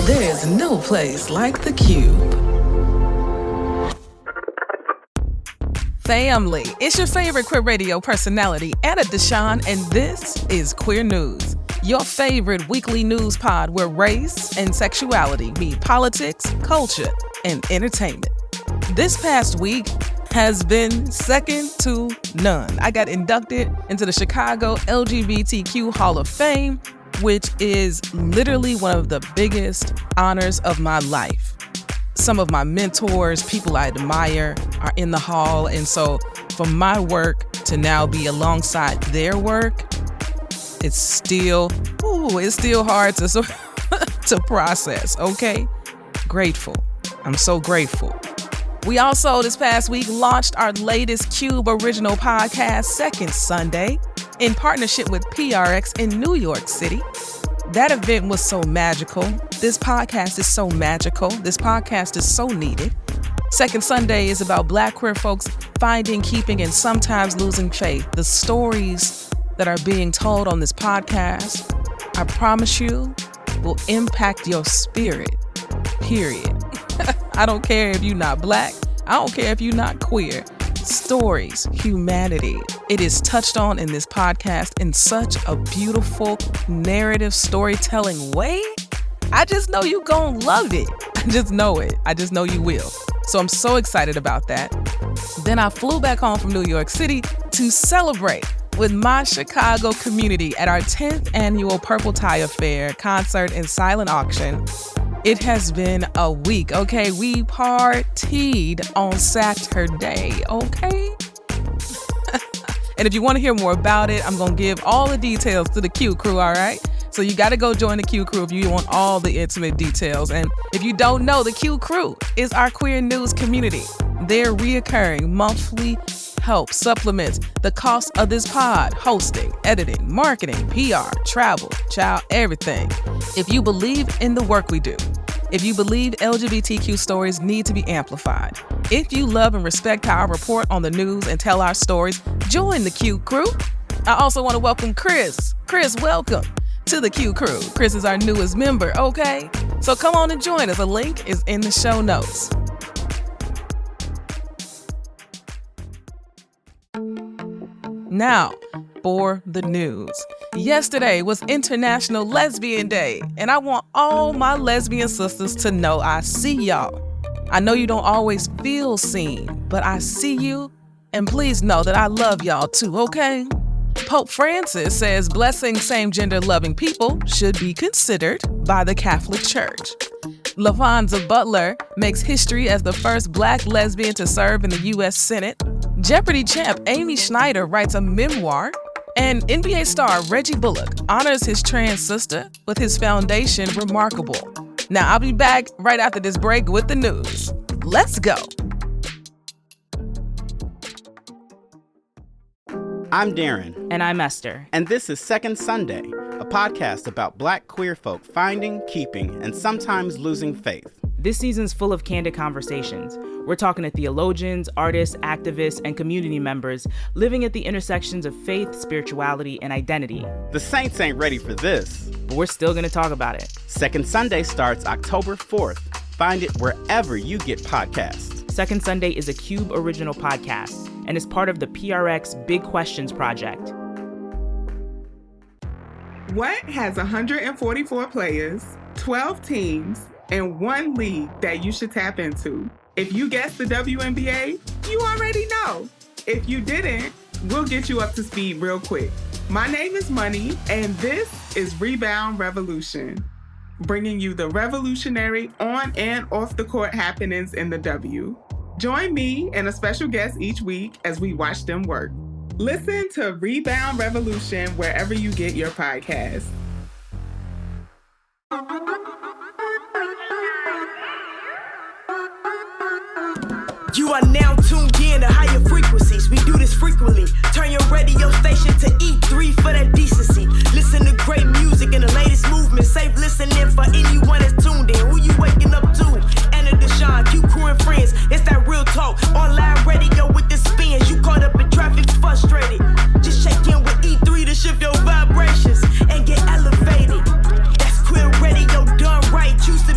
There's no place like the Qube. Family, it's your favorite queer radio personality, Anna DeShawn, and this is Queer News, your favorite weekly news pod where race and sexuality meet politics, culture, and entertainment. This past week has been second to none. I got inducted into the Chicago LGBTQ Hall of Fame, which is literally one of the biggest honors of my life. Some of my mentors, people I admire, are in the hall, and so for my work to now be alongside their work, it's still hard to process, okay? Grateful. I'm so grateful. We also, this past week, launched our latest Qube original podcast, Second Sunday, in partnership with PRX in New York City. That event was so magical. This podcast is so magical. This podcast is so needed. Second Sunday is about Black queer folks finding, keeping, and sometimes losing faith. The stories that are being told on this podcast, I promise you, will impact your spirit, period. I don't care if you're not Black. I don't care if you're not queer. Stories, humanity, it is touched on in this podcast in such a beautiful narrative storytelling way. I just know you gonna love it. I just know it. I just know you will. So I'm so excited about that. Then I flew back home from New York City to celebrate with my Chicago community at our 10th annual Purple Tie Affair concert and silent auction. It has been a week, okay? We partied on Saturday, okay? And if you want to hear more about it, I'm going to give all the details to the QCrew, all right? So you got to go join the QCrew if you want all the intimate details. And if you don't know, the QCrew is our queer news community. Their reoccurring monthly help supplements the cost of this pod, hosting, editing, marketing, PR, travel, child, everything. If you believe in the work we do, if you believe LGBTQ stories need to be amplified, if you love and respect how I report on the news and tell our stories, join the QCrew. I also want to welcome Chris. Chris, welcome to the QCrew. Chris is our newest member, okay? So come on and join us. A link is in the show notes. Now, for the news. Yesterday was International Lesbian Day, and I want all my lesbian sisters to know I see y'all. I know you don't always feel seen, but I see you, and please know that I love y'all too, okay? Pope Francis says blessing same-gender loving people should be considered by the Catholic Church. Laphonza Butler makes history as the first Black lesbian to serve in the U.S. Senate. Jeopardy champ Amy Schneider writes a memoir, and NBA star Reggie Bullock honors his trans sister with his foundation, RemarkaBULL. Now, I'll be back right after this break with the news. Let's go. I'm Darren. And I'm Esther. And this is Second Sunday, a podcast about Black queer folk finding, keeping, and sometimes losing faith. This season's full of candid conversations. We're talking to theologians, artists, activists, and community members living at the intersections of faith, spirituality, and identity. The Saints ain't ready for this, but we're still going to talk about it. Second Sunday starts October 4th. Find it wherever you get podcasts. Second Sunday is a Qube original podcast and is part of the PRX Big Questions project. What has 144 players, 12 teams, and one league that you should tap into? If you guessed the WNBA, you already know. If you didn't, we'll get you up to speed real quick. My name is Money, and this is Rebound Revolution, bringing you the revolutionary on and off the court happenings in the W. Join me and a special guest each week as we watch them work. Listen to Rebound Revolution wherever you get your podcasts. You are now tuned in to higher frequencies. We do this frequently. Turn your radio station to E3 for that decency. Listen to great music and the latest movement. Safe listening for anyone that's tuned in. Who you waking up to? Anna DeShawn, QCrew and friends. It's that real talk. Online radio with the spins. You caught up in traffic, frustrated. Just check in with E3 to shift your vibrations and get elevated. That's queer radio done right. Choose to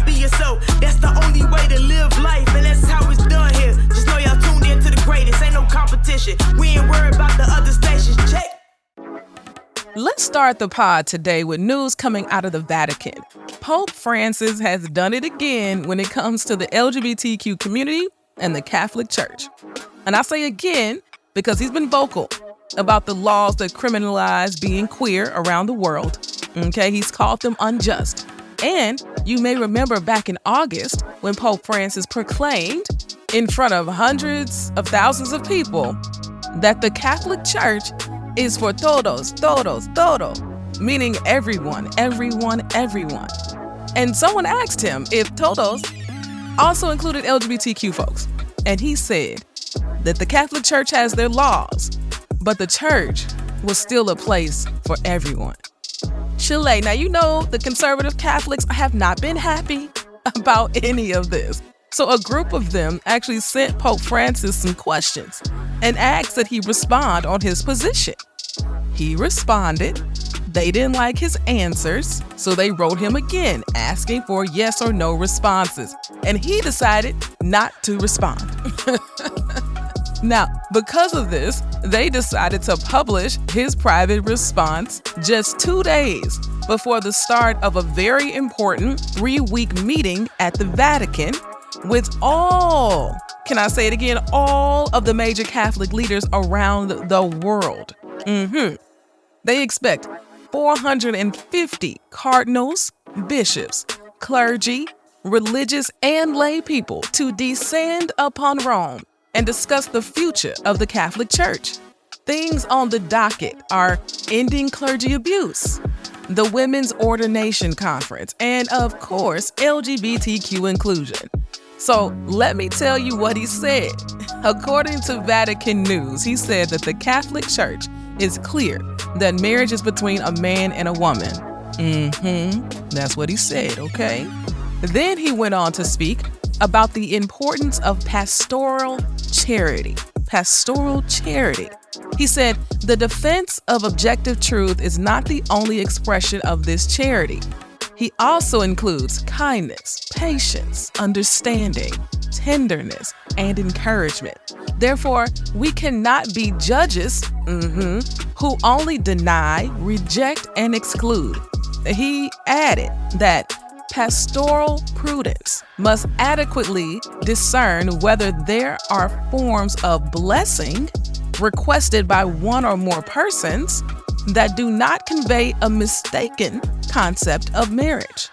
start the pod today with news coming out of the Vatican. Pope Francis has done it again when it comes to the LGBTQ community and the Catholic Church. And I say again because he's been vocal about the laws that criminalize being queer around the world. Okay, he's called them unjust. And you may remember back in August when Pope Francis proclaimed in front of hundreds of thousands of people that the Catholic Church is for todos, meaning everyone. And someone asked him if todos also included LGBTQ folks. And he said that the Catholic Church has their laws, but the church was still a place for everyone. Chile, now you know the conservative Catholics have not been happy about any of this. So a group of them actually sent Pope Francis some questions and asked that he respond on his position. He responded. They didn't like his answers, so they wrote him again, asking for yes or no responses. And he decided not to respond. Now, because of this, they decided to publish his private response just 2 days before the start of a very important 3-week meeting at the Vatican with all, can I say it again, all of the major Catholic leaders around the world. They expect 450 cardinals, bishops, clergy, religious, and lay people to descend upon Rome and discuss the future of the Catholic Church. Things on the docket are ending clergy abuse, the Women's Ordination Conference, and of course, LGBTQ inclusion. So let me tell you what he said. According to Vatican News, he said that the Catholic Church is clear that marriage is between a man and a woman. That's what he said, okay? Then he went on to speak about the importance of pastoral charity. Pastoral charity. He said, the defense of objective truth is not the only expression of this charity. He also includes kindness, patience, understanding, tenderness, and encouragement. Therefore, we cannot be judges who only deny, reject, and exclude. He added that pastoral prudence must adequately discern whether there are forms of blessing requested by one or more persons that do not convey a mistaken concept of marriage.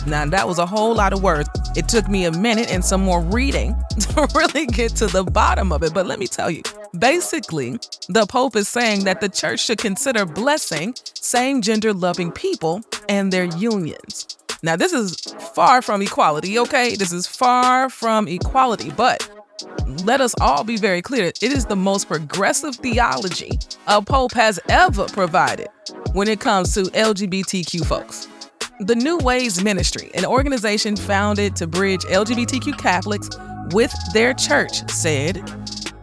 Now, that was a whole lot of words. It took me a minute and some more reading to really get to the bottom of it. But let me tell you, basically, the Pope is saying that the church should consider blessing same-gender loving people and their unions. Now, this is far from equality, okay? This is far from equality, but let us all be very clear. It is the most progressive theology a Pope has ever provided when it comes to LGBTQ folks. The New Ways Ministry, an organization founded to bridge LGBTQ Catholics with their church, said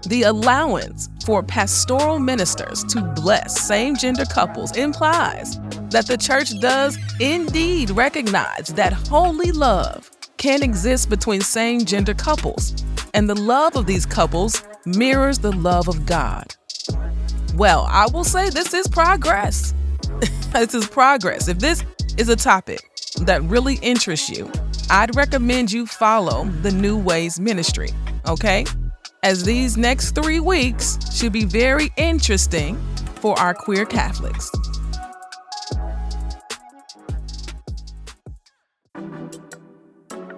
the allowance for pastoral ministers to bless same-gender couples implies that the church does indeed recognize that holy love can exist between same-gender couples, and the love of these couples mirrors the love of God. Well, I will say this is progress. This is progress. If this is a topic that really interests you, I'd recommend you follow the New Ways Ministry, okay? As these next 3 weeks should be very interesting for our queer Catholics.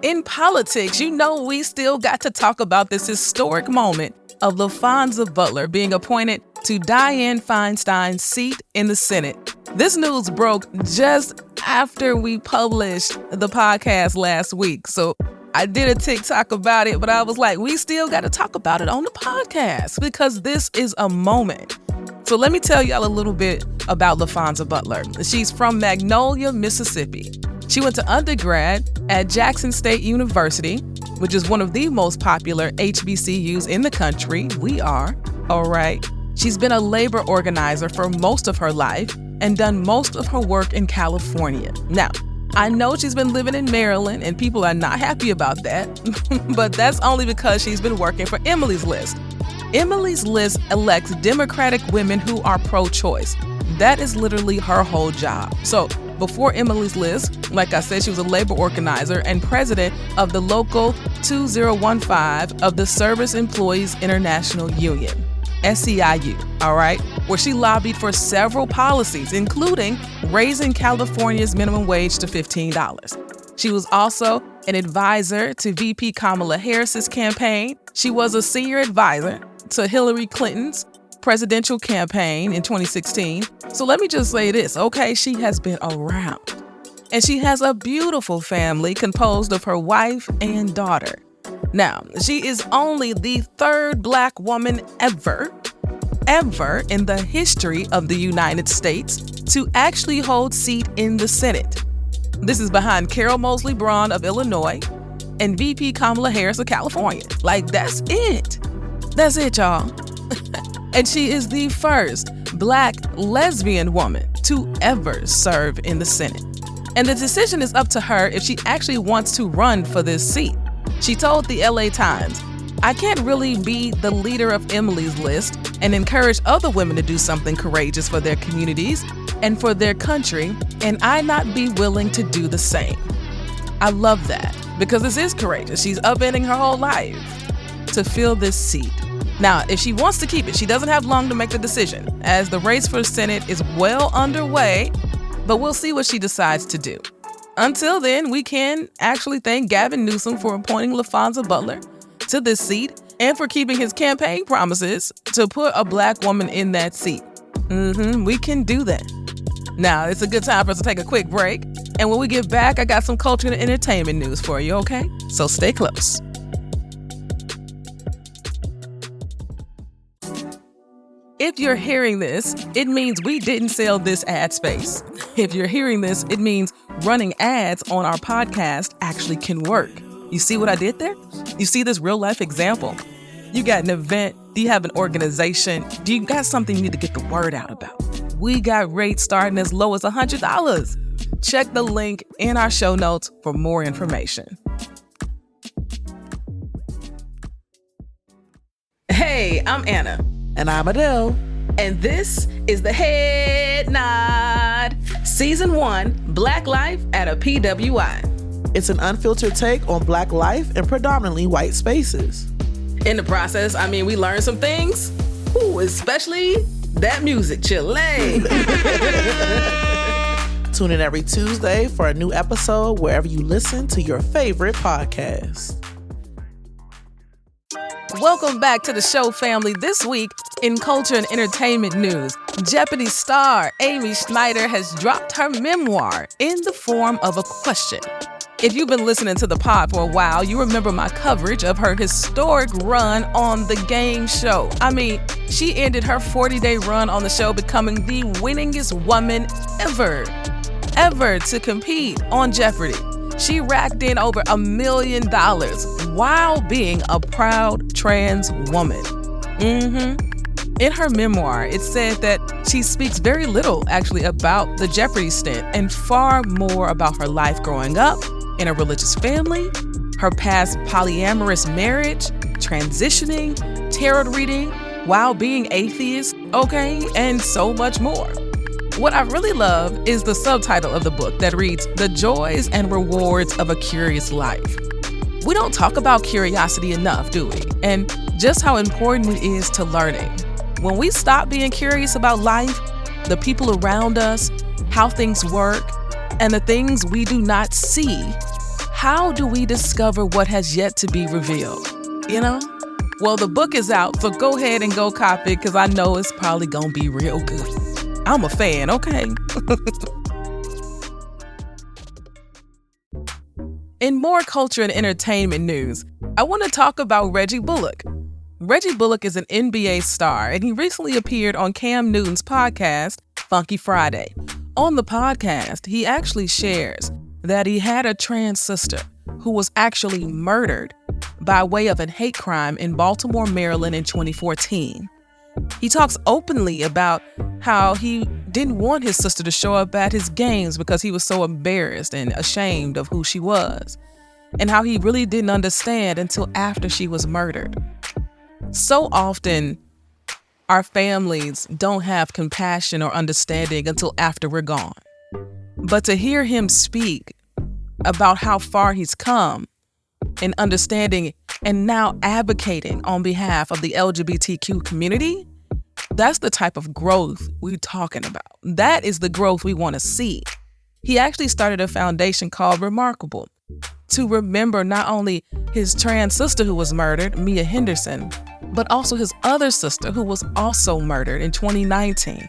In politics, you know we still got to talk about this historic moment of Laphonza Butler being appointed to Dianne Feinstein's seat in the Senate. This news broke just after we published the podcast last week. So I did a TikTok about it, but I was like, we still got to talk about it on the podcast because this is a moment. So let me tell y'all a little bit about Laphonza Butler. She's from Magnolia, Mississippi. She went to undergrad at Jackson State University, which is one of the most popular HBCUs in the country. We are, all right. She's been a labor organizer for most of her life and done most of her work in California. Now, I know she's been living in Maryland and people are not happy about that, but that's only because she's been working for Emily's List. Emily's List elects Democratic women who are pro-choice. That is literally her whole job. So before Emily's List, like I said, she was a labor organizer and president of the local 2015 of the Service Employees International Union, SEIU, all right, where she lobbied for several policies, including raising California's minimum wage to $15. She was also an advisor to VP Kamala Harris's campaign. She was a senior advisor to Hillary Clinton's presidential campaign in 2016. So let me just say this, okay? She has been around. And she has a beautiful family composed of her wife and daughter. Now, she is only the third Black woman ever in the history of the United States to actually hold seat in the Senate. This is behind Carol Moseley Braun of Illinois and VP Kamala Harris of California. Like, that's it. That's it, y'all. And she is the first Black lesbian woman to ever serve in the Senate. And the decision is up to her if she actually wants to run for this seat. She told the LA Times, "I can't really be the leader of Emily's List and encourage other women to do something courageous for their communities and for their country, and I not be willing to do the same." I love that because this is courageous. She's upending her whole life to fill this seat. Now, if she wants to keep it, she doesn't have long to make the decision, as the race for Senate is well underway, but we'll see what she decides to do. Until then, we can actually thank Gavin Newsom for appointing Laphonza Butler to this seat and for keeping his campaign promises to put a Black woman in that seat. We can do that. Now, it's a good time for us to take a quick break. And when we get back, I got some culture and entertainment news for you, okay? So stay close. If you're hearing this, it means we didn't sell this ad space. If you're hearing this, it means running ads on our podcast actually can work. You see what I did there? You see this real life example? You got an event, do you have an organization? Do you got something you need to get the word out about? We got rates starting as low as $100. Check the link in our show notes for more information. Hey, I'm Anna. And I'm Adele. And this is the Head Nod, Season 1, Black Life at a PWI. It's an unfiltered take on Black life in predominantly white spaces. In the process, we learned some things. Ooh, especially that music, Chile. Tune in every Tuesday for a new episode wherever you listen to your favorite podcast. Welcome back to the show, family. This week in culture and entertainment news, Jeopardy star Amy Schneider has dropped her memoir in the form of a question. If you've been listening to the pod for a while, you remember my coverage of her historic run on the game show. She ended her 40-day run on the show becoming the winningest woman ever to compete on Jeopardy. She racked in over $1 million while being a proud trans woman. In her memoir, it said that she speaks very little actually about the Jeopardy stint and far more about her life growing up in a religious family, her past polyamorous marriage, transitioning, tarot reading, while being atheist, and so much more. What I really love is the subtitle of the book that reads, "The Joys and Rewards of a Curious Life." We don't talk about curiosity enough, do we? And just how important it is to learning. When we stop being curious about life, the people around us, how things work, and the things we do not see, how do we discover what has yet to be revealed? Well, the book is out, so go ahead and go cop it because I know it's probably gonna be real good. I'm a fan, okay? In more culture and entertainment news, I want to talk about Reggie Bullock. Reggie Bullock is an NBA star, and he recently appeared on Cam Newton's podcast, Funky Friday. On the podcast, he actually shares that he had a trans sister who was actually murdered by way of a hate crime in Baltimore, Maryland in 2014. He talks openly about how he didn't want his sister to show up at his games because he was so embarrassed and ashamed of who she was, and how he really didn't understand until after she was murdered. So often, our families don't have compassion or understanding until after we're gone. But to hear him speak about how far he's come in understanding and now advocating on behalf of the LGBTQ community, that's the type of growth we're talking about. That is the growth we want to see. He actually started a foundation called RemarkaBULL to remember not only his trans sister who was murdered, MIa Henderson, but also his other sister who was also murdered in 2019.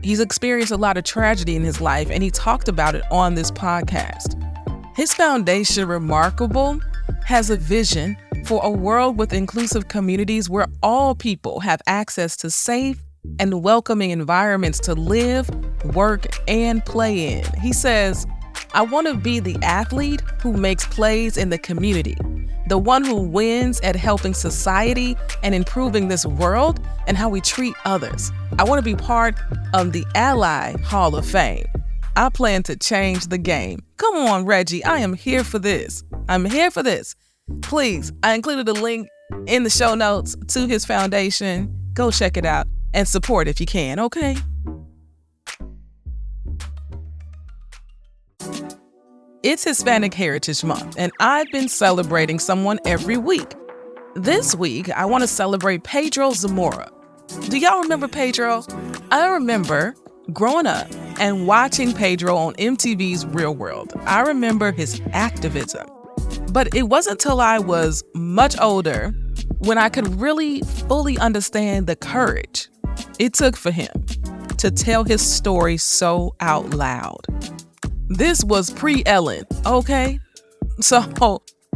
He's experienced a lot of tragedy in his life, and he talked about it on this podcast. His foundation, RemarkaBULL, has a vision for a world with inclusive communities where all people have access to safe and welcoming environments to live, work, and play in. He says, I want to be the athlete who makes plays in the community, the one who wins at helping society and improving this world and how we treat others. I want to be part of the Ally Hall of Fame. I plan to change the game. Come on, Reggie, I am here for this. I'm here for this. Please, I included a link in the show notes to his foundation. Go check it out and support if you can, okay? It's Hispanic Heritage Month, and I've been celebrating someone every week. This week, I want to celebrate Pedra Zamora. Do y'all remember Pedro? I remember growing up and watching Pedro on MTV's Real World. I remember his activism. But it wasn't until I was much older when I could really fully understand the courage it took for him to tell his story so out loud. This was pre-Ellen, okay? So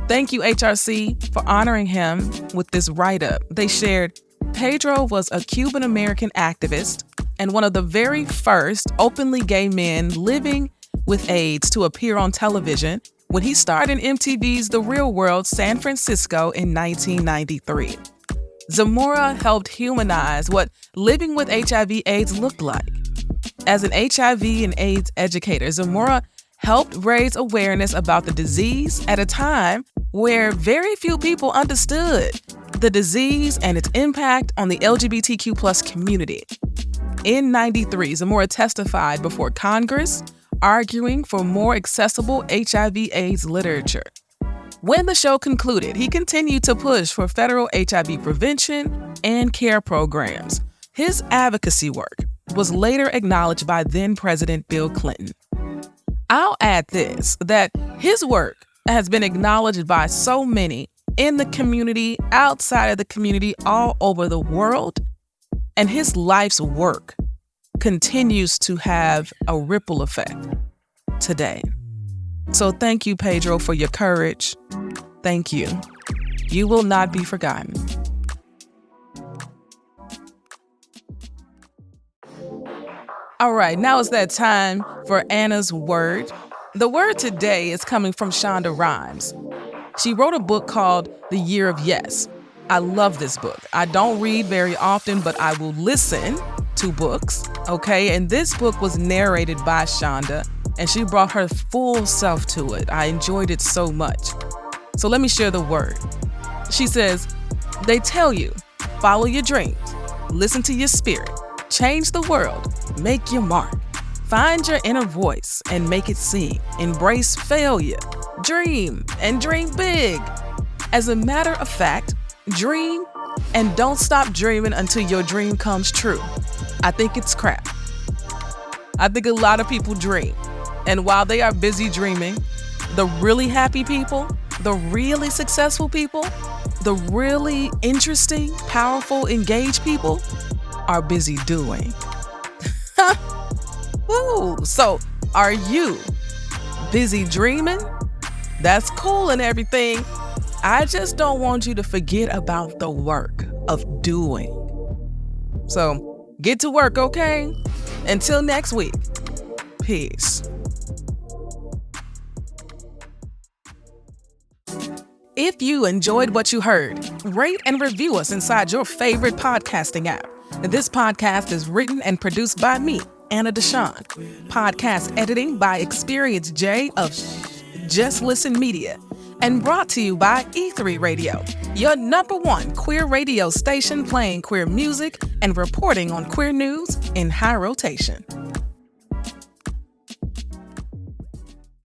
thank you, HRC, for honoring him with this write-up. They shared, Pedro was a Cuban-American activist and one of the very first openly gay men living with AIDS to appear on television when he starred in MTV's The Real World San Francisco in 1993. Zamora helped humanize what living with HIV/AIDS looked like. As an HIV and AIDS educator, Zamora helped raise awareness about the disease at a time where very few people understood the disease and its impact on the LGBTQ+ community. In 93, Zamora testified before Congress, arguing for more accessible HIV/AIDS literature. When the show concluded, he continued to push for federal HIV prevention and care programs. His advocacy work was later acknowledged by then-President Bill Clinton. I'll add this, that his work has been acknowledged by so many in the community, outside of the community, all over the world, and his life's work continues to have a ripple effect today. So thank you, Pedro, for your courage. Thank you. You will not be forgotten. All right, now it's that time for Anna's word. The word today is coming from Shonda Rhimes. She wrote a book called The Year of Yes. I love this book. I don't read very often, but I will listen to books, okay? And this book was narrated by Shonda, and she brought her full self to it. I enjoyed it so much. So let me share the word. She says, they tell you, follow your dreams, listen to your spirit, change the world, make your mark, find your inner voice and make it sing, embrace failure, dream and dream big. As a matter of fact, dream and don't stop dreaming until your dream comes true. I think it's crap. I think a lot of people dream. And while they are busy dreaming, the really happy people, the really successful people, the really interesting, powerful, engaged people are busy doing. Ooh, so are you busy dreaming? That's cool and everything. I just don't want you to forget about the work of doing. So get to work, okay? Until next week, peace. If you enjoyed what you heard, rate and review us inside your favorite podcasting app. This podcast is written and produced by me, Anna DeShawn. Podcast editing by Experience J of Just Listen Media. and brought to you by E3 Radio, your #1 queer radio station playing queer music and reporting on queer news in high rotation.